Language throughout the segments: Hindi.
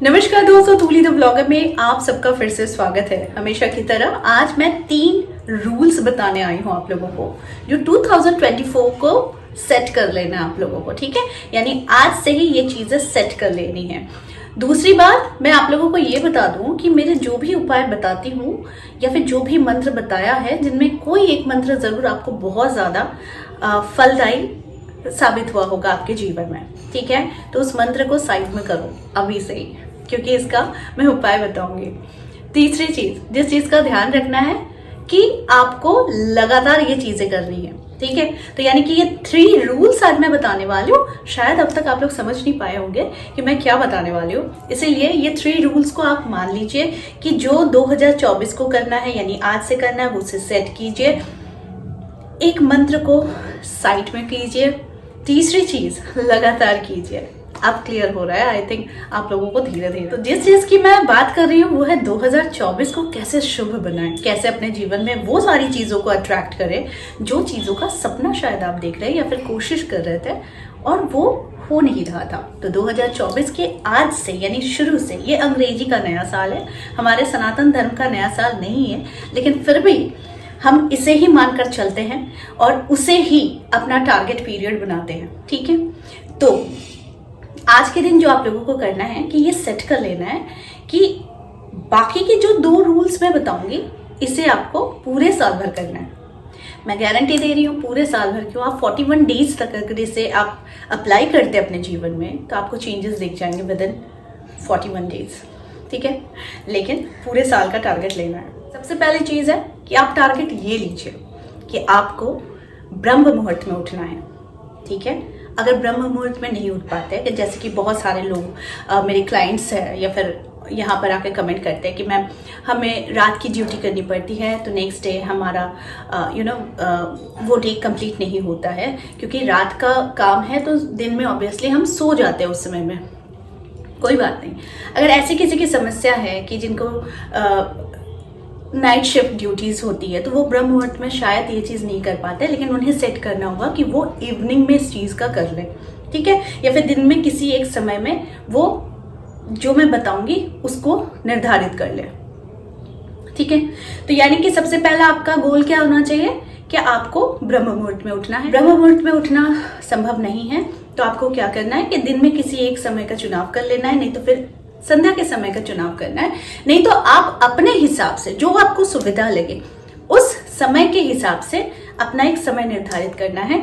नमस्कार दोस्तों, तूली द व्लॉगर में आप सबका फिर से स्वागत है। हमेशा की तरह आज मैं 3 रूल्स बताने आई हूँ आप लोगों को, जो 2024 को सेट कर लेना है आप लोगों को। ठीक है, यानी आज से ही ये चीजें सेट कर लेनी है। दूसरी बात, मैं आप लोगों को ये बता दूं कि मेरे जो भी उपाय बताती हूँ या फिर जो भी मंत्र बताया है, जिनमें कोई एक मंत्र जरूर आपको बहुत ज्यादा फलदायी साबित हुआ होगा आपके जीवन में। ठीक है, तो उस मंत्र को साइड में करो अभी से ही, क्योंकि इसका मैं उपाय बताऊंगी। तीसरी चीज, जिस चीज का ध्यान रखना है कि आपको लगातार ये चीजें करनी है। ठीक है, तो यानी कि ये 3 रूल्स आज मैं बताने वाली हूँ। शायद अब तक आप लोग समझ नहीं पाए होंगे कि मैं क्या बताने वाली हूँ, इसीलिए ये 3 रूल्स को आप मान लीजिए कि जो 2024 को करना है, यानी आज से करना है, वो उसे सेट कीजिए। एक मंत्र को साइड में कीजिए। तीसरी चीज, लगातार कीजिए। अब क्लियर हो रहा है आई थिंक आप लोगों को धीरे धीरे। तो जिस चीज की मैं बात कर रही हूँ वो है 2024 को कैसे शुभ बनाएं, कैसे अपने जीवन में वो सारी चीजों को अट्रैक्ट करें जो चीजों का सपना शायद आप देख रहे हैं या फिर कोशिश कर रहे थे और वो हो नहीं रहा था। तो 2024 के आज से, यानी शुरू से, ये अंग्रेजी का नया साल है, हमारे सनातन धर्म का नया साल नहीं है, लेकिन फिर भी हम इसे ही मानकर चलते हैं और उसे ही अपना टारगेट पीरियड बनाते हैं। ठीक है, तो आज के दिन जो आप लोगों को करना है कि ये सेट कर लेना है कि बाकी के जो 2 रूल्स मैं बताऊंगी इसे आपको पूरे साल भर करना है। मैं गारंटी दे रही हूँ, पूरे साल भर क्यों, आप 41 डेज तक अगर इसे आप अप्लाई करते हैं अपने जीवन में तो आपको चेंजेस दिख जाएंगे विद इन 41 डेज। ठीक है, लेकिन पूरे साल का टारगेट लेना है। सबसे पहली चीज है कि आप टारगेट ये लीजिए कि आपको ब्रह्म मुहूर्त में उठना है। ठीक है, अगर ब्रह्म मुहूर्त में नहीं उठ पाते, जैसे कि बहुत सारे लोग मेरे क्लाइंट्स हैं या फिर यहाँ पर आकर कमेंट करते हैं कि मैम हमें रात की ड्यूटी करनी पड़ती है तो नेक्स्ट डे हमारा वो डे कंप्लीट नहीं होता है, क्योंकि रात का काम है तो दिन में ऑब्वियसली हम सो जाते हैं उस समय में। कोई बात नहीं, अगर ऐसी किसी की समस्या है कि जिनको नाइट शिफ्ट ड्यूटीज होती है तो वो ब्रह्म मुहूर्त में शायद ये चीज़ नहीं कर पाते, लेकिन उन्हें सेट करना होगा कि वो इवनिंग में इस चीज़ का कर लें। ठीक है, या फिर दिन में किसी एक समय में वो जो मैं बताऊंगी उसको निर्धारित कर ले। ठीक है, तो यानी कि सबसे पहला आपका गोल क्या होना चाहिए कि आपको ब्रह्म मुहूर्त में उठना है। ब्रह्म मुहूर्त में उठना संभव नहीं है तो आपको क्या करना है कि दिन में किसी एक समय का चुनाव कर लेना है, नहीं तो फिर संध्या के समय का चुनाव करना है। नहीं तो आप अपने हिसाब से जो आपको सुविधा लगे उस समय के हिसाब से अपना एक समय निर्धारित करना है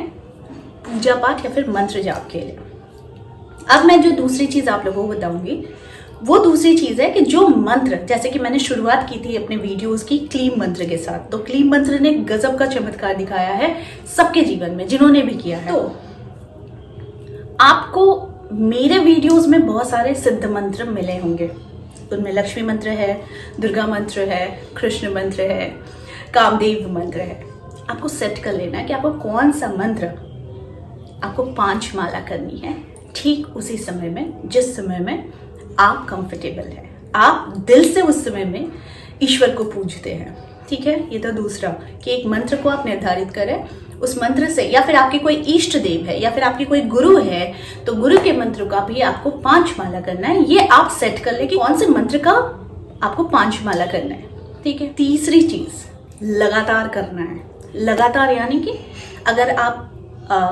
पूजा पाठ या फिर मंत्र जाप के लिए। अब मैं जो दूसरी चीज आप लोगों को बताऊंगी वो दूसरी चीज है कि जो मंत्र, जैसे कि मैंने शुरुआत की थी अपने वीडियोस की क्लीम मंत्र के साथ, तो क्लीम मंत्र ने गजब का चमत्कार दिखाया है सबके जीवन में जिन्होंने भी किया है। तो आपको मेरे वीडियोस में बहुत सारे सिद्ध मंत्र मिले होंगे, उनमें लक्ष्मी मंत्र है, दुर्गा मंत्र है, कृष्ण मंत्र है, कामदेव मंत्र है। आपको सेट कर लेना है कि आपको कौन सा मंत्र आपको 5 माला करनी है ठीक उसी समय में जिस समय में आप कंफर्टेबल है, आप दिल से उस समय में ईश्वर को पूजते हैं। ठीक है, ये तो दूसरा कि एक मंत्र को आप निर्धारित करें, उस मंत्र से, या फिर आपके कोई इष्ट देव है या फिर आपके कोई गुरु है तो गुरु के मंत्र का भी आपको 5 माला करना है। ये आप सेट कर ले कि कौन से मंत्र का आपको 5 माला करना है। ठीक है, तीसरी चीज, लगातार करना है। लगातार यानी कि अगर आप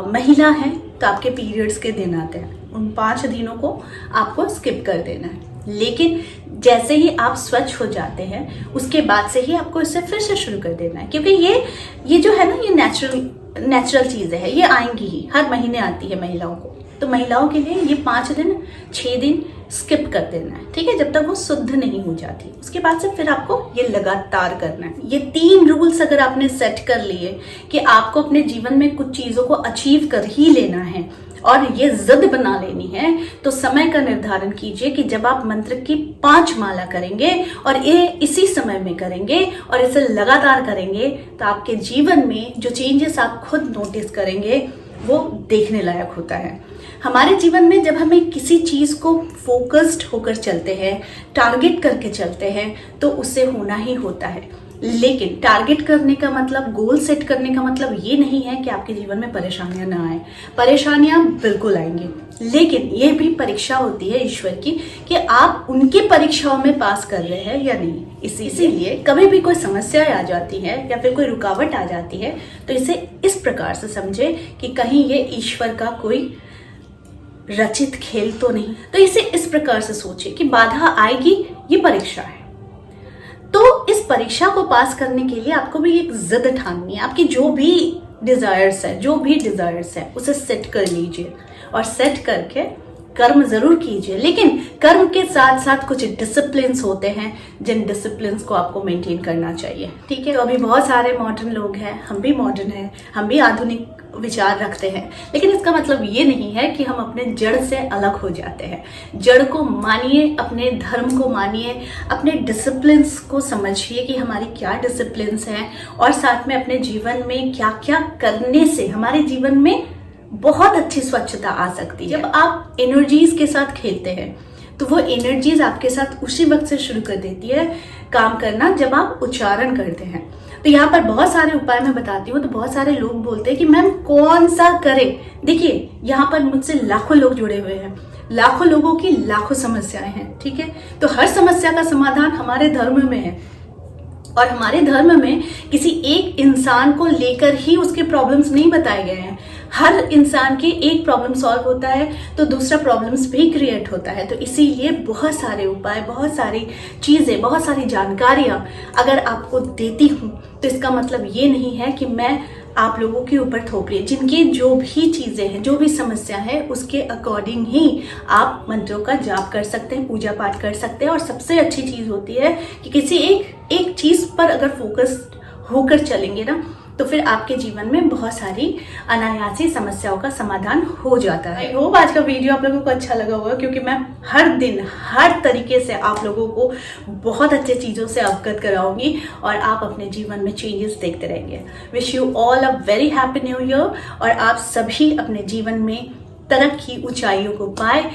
महिला हैं तो आपके पीरियड्स के दिन आते हैं, उन 5 दिनों को आपको स्किप कर देना है। लेकिन जैसे ही आप स्वच्छ हो जाते हैं उसके बाद से ही आपको इसे फिर से शुरू कर देना है, क्योंकि ये जो है ना, ये नेचुरल चीजें है, ये आएंगी ही, हर महीने आती है महिलाओं को। तो महिलाओं के लिए ये 5 दिन 6 दिन स्किप कर देना है। ठीक है, जब तक वो शुद्ध नहीं हो जाती, उसके बाद से फिर आपको ये लगातार करना है। ये 3 रूल्स अगर आपने सेट कर लिए कि आपको अपने जीवन में कुछ चीजों को अचीव कर ही लेना है और ये जिद बना लेनी है, तो समय का निर्धारण कीजिए कि जब आप मंत्र की 5 माला करेंगे और ये इसी समय में करेंगे और इसे लगातार करेंगे तो आपके जीवन में जो चेंजेस आप खुद नोटिस करेंगे वो देखने लायक होता है। हमारे जीवन में जब हमें किसी चीज को फोकस्ड होकर चलते हैं, टारगेट करके चलते हैं, तो उससे होना ही होता है। लेकिन टारगेट करने का मतलब, गोल सेट करने का मतलब ये नहीं है कि आपके जीवन में परेशानियां ना आए। परेशानियां बिल्कुल आएंगी, लेकिन ये भी परीक्षा होती है ईश्वर की कि आप उनकी परीक्षाओं में पास कर रहे हैं या नहीं। इसीलिए कभी भी कोई समस्या आ जाती है या फिर कोई रुकावट आ जाती है तो इसे इस प्रकार से समझे कि कहीं ये ईश्वर का कोई रचित खेल तो नहीं। तो इसे इस प्रकार से सोचे कि बाधा आएगी, ये परीक्षा है। तो इस परीक्षा को पास करने के लिए आपको भी एक जिद ठाननी है। आपकी जो भी डिजायर्स है उसे सेट कर लीजिए और सेट करके कर्म जरूर कीजिए, लेकिन कर्म के साथ साथ कुछ डिसिप्लिन्स होते हैं जिन डिसिप्लिन्स को आपको मेंटेन करना चाहिए। ठीक है, तो अभी बहुत सारे मॉडर्न लोग हैं, हम भी मॉडर्न हैं, हम भी आधुनिक विचार रखते हैं, लेकिन इसका मतलब ये नहीं है कि हम अपने जड़ से अलग हो जाते हैं। जड़ को मानिए, अपने धर्म को मानिए, अपने डिसिप्लिन्स को समझिए कि हमारी क्या डिसिप्लिन्स हैं, और साथ में अपने जीवन में क्या क्या करने से हमारे जीवन में बहुत अच्छी स्वच्छता आ सकती है। जब आप एनर्जीज के साथ खेलते हैं तो वो एनर्जीज आपके साथ उसी वक्त से शुरू कर देती है काम करना जब आप उच्चारण करते हैं। तो यहाँ पर बहुत सारे उपाय मैं बताती हूँ। तो बहुत सारे लोग बोलते हैं कि मैम कौन सा करें। देखिए, यहाँ पर मुझसे लाखों लोग जुड़े हुए हैं, लाखों लोगों की लाखों समस्याएं हैं। ठीक है, तो हर समस्या का समाधान हमारे धर्म में है, और हमारे धर्म में किसी एक इंसान को लेकर ही उसके प्रॉब्लम्स नहीं बताए गए हैं। हर इंसान के एक प्रॉब्लम सॉल्व होता है तो दूसरा प्रॉब्लम्स भी क्रिएट होता है। तो इसीलिए बहुत सारे उपाय, बहुत सारी चीजें, बहुत सारी जानकारियां अगर आपको देती हूँ तो इसका मतलब ये नहीं है कि मैं आप लोगों के ऊपर थोप रही है। जिनकी जो भी चीजें हैं, जो भी समस्या है, उसके अकॉर्डिंग ही आप मंत्रों का जाप कर सकते हैं, पूजा पाठ कर सकते हैं। और सबसे अच्छी चीज होती है कि किसी एक चीज पर अगर फोकस होकर चलेंगे ना तो फिर आपके जीवन में बहुत सारी अनायासी समस्याओं का समाधान हो जाता है। आई होप आज का वीडियो आप लोगों को अच्छा लगा होगा, क्योंकि मैं हर दिन हर तरीके से आप लोगों को बहुत अच्छे चीज़ों से अवगत कराऊंगी और आप अपने जीवन में चेंजेस देखते रहेंगे। Wish you all a very happy new year, और आप सभी अपने जीवन में तरक्की, ऊंचाइयों को पाए,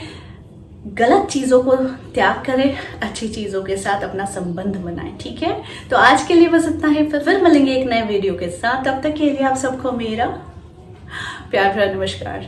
गलत चीज़ों को त्याग करें, अच्छी चीज़ों के साथ अपना संबंध बनाएं। ठीक है, तो आज के लिए बस इतना ही। फिर मिलेंगे एक नए वीडियो के साथ। तब तक के लिए आप सबको मेरा प्यार भरा नमस्कार।